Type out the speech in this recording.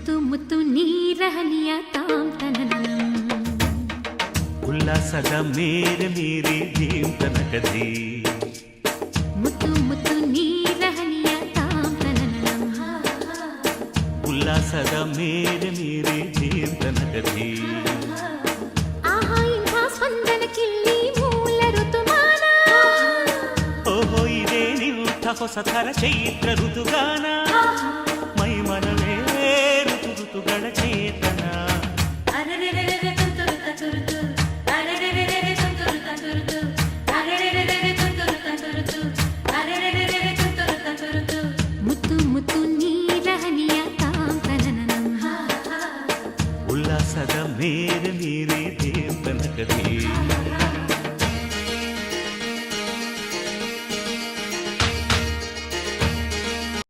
ಮುತ್ತು ಮುತ್ತು ನೀರಹನಿಯ ತಾಂ ತನನಂ ಉಲ್ಲಾಸದ ಮೇರೆ ಮೀರಿ ಧೀಂ ತನಕಧೀ ಮುತ್ತು ಮುತ್ತು ನೀರಹನಿಯ ತಾಂ ತನನಂ ಉಲ್ಲಾಸದ ಮೇರೆ ಮೀರಿ ಧೀಂ ತನಕಧೀ ಆಹಾ ಇಂಥ ಸ್ಪಂದನಕ್ಕಿಲ್ಲಿ ಮೂಲ ಋತುಮಾನ ಓಹೋ ಇದೇ ನಿಂಥ ಹೊಸ ಥರ ಚೈತ್ರ ಋತುಗಾನ ಮೈ ಮನವೇ ಋತುಗಳ ಚೇತನ